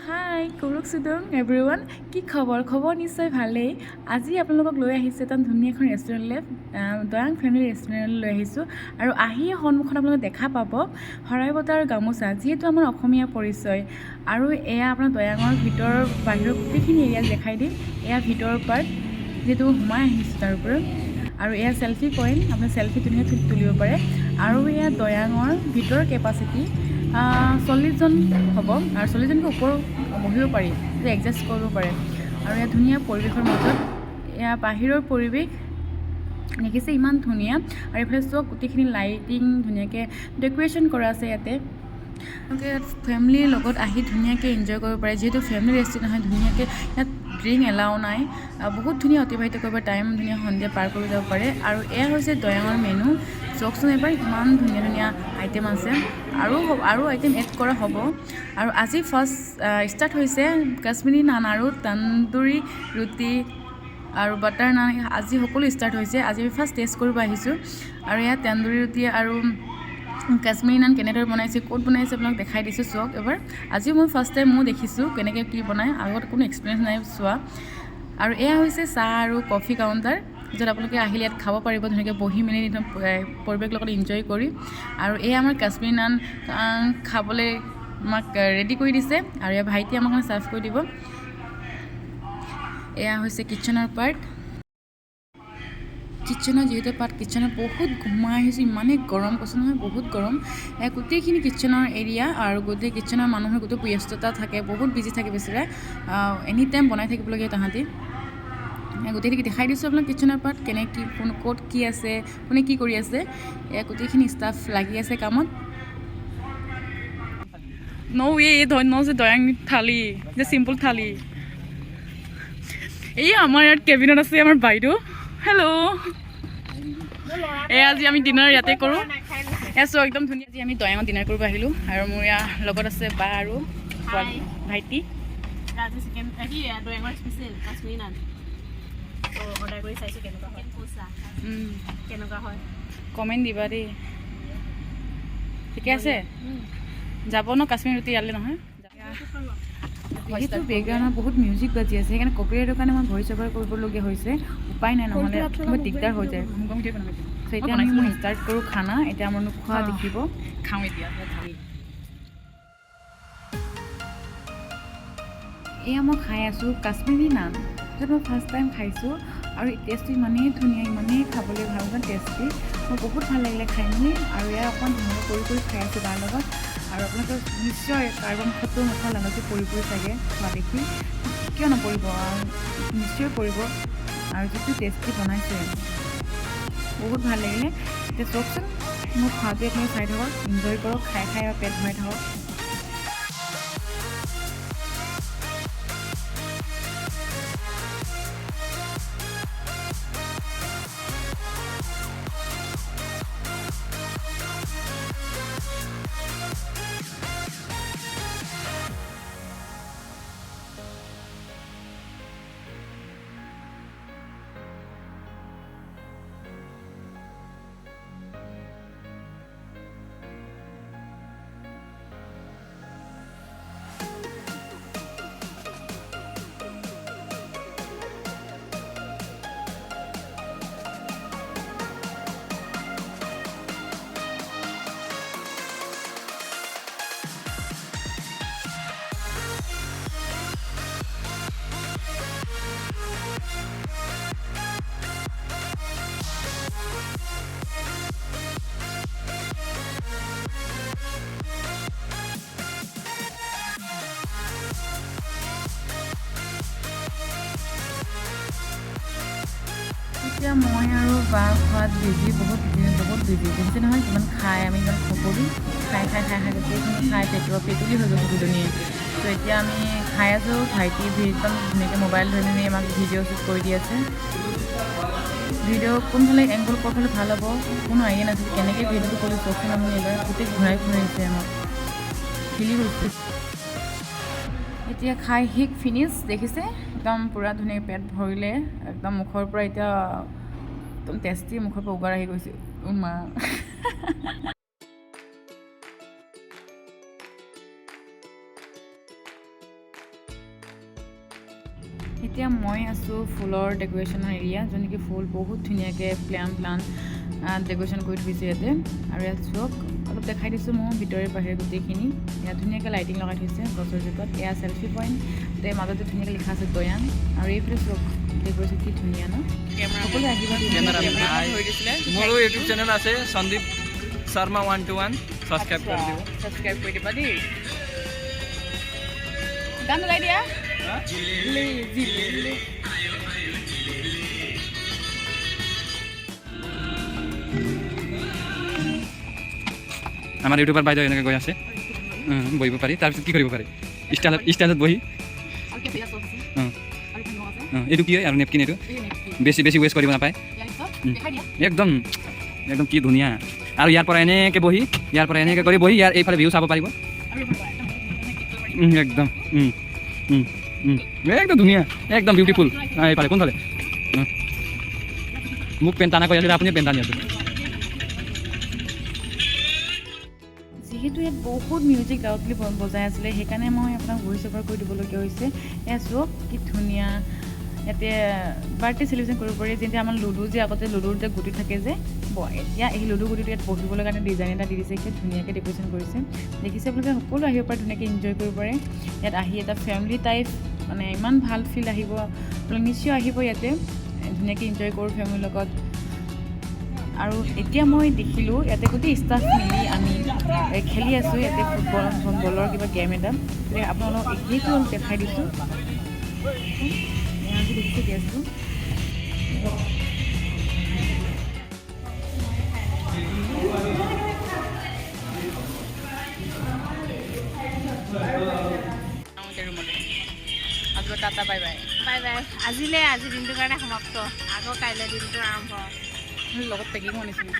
হাই কুৰুক সুদং everyone কি খবৰ নিশ্চয় ভালেই আজি আপোনালোকক লৈ আহিছোঁ এটা ধুনীয়া এখন ৰেষ্টুৰেণ্টলৈ দয়াং ফেমিলি ৰেষ্টুৰেণ্টলৈ লৈ আহিছোঁ আৰু আহি সন্মুখত আপোনালোকে দেখা পাব শৰাই বটা আৰু গামোচা যিহেতু আমাৰ অসমীয়া পৰিচয় আৰু এয়া আপোনাৰ দয়াঙৰ ভিতৰৰ বাহিৰৰ গোটেইখিনি এৰিয়া দেখাই দিম এয়া ভিতৰৰ পাৰ্ট যিহেতু সোমাই আহিছোঁ তাৰ ওপৰত আৰু এয়া চেলফি পইণ্ট আপুনি চেলফি ধুনীয়াকৈ তুলিব পাৰে আৰু এয়া দয়াঙৰ ভিতৰৰ কেপাচিটি 40 জন হ'ব আৰু 40 জনকৈ ওপৰ বহিব পাৰি যে এডজাষ্ট কৰিব পাৰে আৰু ইয়াত ধুনীয়া পৰিৱেশৰ মাজত এয়া বাহিৰৰ পৰিৱেশ দেখিছে ইমান ধুনীয়া আৰু এইফালে চব গোটেইখিনি লাইটিং ধুনীয়াকৈ ডেক'ৰেশ্যন কৰা আছে ইয়াতে ফেমিলিৰ লগত আহি ধুনীয়াকৈ এনজয় কৰিব পাৰে যিহেতু ফেমিলি ৰেষ্টুৰেণ্ট হয় ধুনীয়াকৈ ইয়াত ড্ৰিংক এলাও নাই বহুত ধুনীয়া অতিবাহিত কৰিব টাইম ধুনীয়া সন্ধিয়া পাৰ কৰি যাব পাৰে আৰু এয়া হৈছে দয়াঙৰ মেনু চাওকচোন এবাৰ ইমান ধুনীয়া ধুনীয়া আইটেম আছে আৰু আইটেম এড কৰা হ'ব আৰু আজি ফাৰ্ষ্ট ষ্টাৰ্ট হৈছে কাশ্মীৰী নান আৰু তন্দুৰী ৰুটি আৰু বাটাৰ নান আজি সকলো ষ্টাৰ্ট হৈছে আজি আমি ফাৰ্ষ্ট টেষ্ট কৰিব আহিছোঁ আৰু ইয়াত তন্দুৰী ৰুটি আৰু কাশ্মীৰী নান কেনেদৰে বনাইছে ক'ত বনাইছে আপোনাক দেখাই দিছোঁ চাওক এবাৰ আজিও মই ফাৰ্ষ্ট টাইম মই দেখিছোঁ কেনেকৈ কি বনায় আগত কোনো এক্সপিৰিয়েঞ্চ নাই চোৱা আৰু এয়া হৈছে চাহ আৰু কফি কাউণ্টাৰ য'ত আপোনালোকে আহিলে ইয়াত খাব পাৰিব ধুনীয়াকৈ বহি মেলি একদম পৰিৱেশ লগত এনজয় কৰি আৰু এয়া আমাৰ কাশ্মীৰী নান খাবলৈ আমাক ৰেডি কৰি দিছে আৰু এয়া ভাইটিয়ে আমাক চাৰ্ভ কৰি দিব এয়া হৈছে কিটচেনৰ পাৰ্ট কিটচেনৰ যিহেতু কিটচেনত বহুত ঘুমাই আহিছোঁ ইমানেই গৰম কৈছোঁ নহয় বহুত গৰম গোটেইখিনি কিটচেনৰ এৰিয়া আৰু গোটেই কিটচেনৰ মানুহৰ গোটেই ব্যস্ততা থাকে বহুত বিজি থাকে বেছিভাগ এনি টাইম বনাই থাকিবলগীয়া তাহাঁতি গোটেইখিনি দেখাই দিছোঁ আপোনাক কিটচেনৰ পাৰ্ট কেনে কি কোন ক'ত কি আছে কোনে কি কৰি আছে গোটেইখিনি ষ্টাফ লাগি আছে কামত যে দয়াং থালি যে চিম্পল থালি এই আমাৰ ইয়াত কেবিনত আছে আমাৰ বাইদেউ হেল্ল' আজি আমি ডিনাৰ ইয়াতে কৰোঁ চোৱা একদম ধুনীয়া আজি আমি দয়াঙত ডিনাৰ কৰিব আহিলোঁ আৰু মোৰ ইয়াৰ লগত আছে বা আৰু ভাইটি কমেণ্ট দিবা দেই ঠিকে আছে যাব ন কাশ্মীৰ ৰুটি ইয়ালৈ নহয় যিহেতু বেকগ্ৰাউণ্ডত বহুত মিউজিক বাজি আছে সেইকাৰণে কপিৰাইটৰ কাৰণে মই ভইচ অভাৰ কৰিবলগীয়া হৈছে উপায় নাই নহ'লে বহুত দিগদাৰ হৈ যায় এতিয়া মই ষ্টাৰ্ট কৰোঁ খানা এতিয়া আমাৰ খোৱা দেখিব খাওঁ এতিয়া এয়া মই খাই আছোঁ কাশ্মীৰী নান মই ফাৰ্ষ্ট টাইম খাইছোঁ আৰু টেষ্টটো ইমানেই ধুনীয়া ইমানেই খাবলৈ ভাল ইমান টেষ্টি মোৰ বহুত ভাল লাগিলে খাই মেলি আৰু এয়া অকণমান ধুনীয়া কৰি খাই আছোঁ তাৰ লগত আৰু আপোনালোকৰ নিশ্চয় কাৰ্বন ফটো মুখৰ লগতে পৰিব চাগে খোৱা দেখি কিয় নপৰিব নিশ্চয় পৰিব আৰু যিটো টেষ্টি বনাইছে বহুত ভাল লাগিলে এতিয়া চাওকচোন মোৰ খোৱাটো এখিনি চাই থাকক এনজয় কৰক খাই আৰু পেট ভৰাই থাকক এতিয়া মই আৰু বা খোৱাত বহুত বিজি বুজিছে নহয় কিমান খাই আমি ইমান খকৰি খাই গোটেইখিনি খাই পেটুলি হৈ গৈছোঁ দুজনীয়ে ত' এতিয়া আমি খাই আছোঁ ভাইটি একদম ধুনীয়াকৈ মোবাইল ধৰি মেলি আমাক ভিডিঅ' শ্বুট কৰি দি আছে ভিডিঅ' কোনফালে এংগল ক'ৰফালে ভাল হ'ব কোনো আইডিয়া নাছিল কেনেকৈ ভিডিঅ'টো কৰি চকচোন আমি এইবাৰ গোটেই ঘূৰাই ফুৰাইছে আমাক খেলি গৈছে এতিয়া খাই ফিনিছ দেখিছে একদম পূৰা ধুনীয়াকৈ পেট ভৰিলে একদম মুখৰ পৰা এতিয়া একদম টেষ্টি মুখৰ পৰা উগাৰ আহি গৈছে মা এতিয়া মই আছোঁ ফুলৰ ডেক'ৰেশ্যনৰ এৰিয়া, য'ত নেকি ফুল বহুত ধুনীয়াকৈ প্লান ডেক'ৰেশ্যন কৰি থৈছে ইয়াতে। আৰু ইয়াত চাওক, অলপ দেখাই দিছোঁ মই ভিতৰে বাহিৰে গোটেইখিনি। ইয়াত ধুনীয়াকৈ লাইটিং লগাই থৈছে গছৰ জোপত। এয়া চেল্ফি পইণ্ট, তাতে মাজতে ধুনীয়াকৈ লিখা আছে দয়াং। আৰু এইফালে চাওক ডেক'ৰেশ্যন কি ধুনীয়া ন। সকলোৱে আহিব। মোৰো ইউটিউব চেনেল আছে সন্দীপ শৰ্মা 121, ছাবস্ক্ৰাইব কৰি দিবা দেই। গান লগাই দিয়া। আমাৰ ইউটিউবাৰ বাইদেউ এনেকৈ গৈ আছে, বহিব পাৰি। তাৰপিছত কি কৰিব পাৰি? ষ্টাইলত বহি এইটো কি হয় আৰু নেপকিন, এইটো বেছি ৱেষ্ট কৰিব নাপায়। একদম একদম কি ধুনীয়া। আৰু ইয়াৰ পৰা এনেকৈ বহি, ইয়াৰ পৰা এনেকৈ কৰি বহি ইয়াৰ এইফালে ভিউ চাব পাৰিব। একদম একদম ধুনীয়া, একদম বিউটিফুল। এইফালে কোনফালে মোক পেণ্ট টানা কৈ আছিলে, আপুনি পেণ্ট টানি আছে। যিহেতু ইয়াত বহুত মিউজিক লাউডলি বজাই আছিলে, সেইকাৰণে মই আপোনাক ভইচ অভাৰ কৰি দিবলগীয়া হৈছে। এয়া চাওক কি ধুনীয়া। ইয়াতে বাৰ্থডে চেলিব্ৰেশ্যন কৰিব পাৰি। যেতিয়া আমাৰ লুডু যে আগতে লুডুৰ যে গুটি থাকে যে, এতিয়া এই লুডু গুটিটো ইয়াত বহিবলৈ কাৰণে ডিজাইন এটা দি দিছে, কি ধুনীয়াকৈ ডেক'ৰেশ্যন কৰিছে। দেখিছে আপোনালোকে, সকলো আহিব পাৰে, ধুনীয়াকৈ এনজয় কৰিব পাৰে। ইয়াত আহি এটা ফেমিলি টাইপ মানে ইমান ভাল ফিল আহিব। আপোনালোক নিশ্চয় আহিব ইয়াতে, ধুনীয়াকৈ এনজয় কৰোঁ ফেমিলিৰ লগত। আৰু এতিয়া মই দেখিলোঁ ইয়াতে গোটেই ষ্টাফ মিলি আমি খেলি আছোঁ ইয়াতে ফুটবলৰ কিবা গেম এটা। আপোনালোকক সেইটো অলপ দেখাই দিছোঁ। দেখিছে গেছটো tata bye bye bye bye. আজিৰ দিনটোৰ কাৰণে সমাপ্ত। আকৌ কাইলৈ দিনটো আৰম্ভ। লগত পেকিং নিচিনা।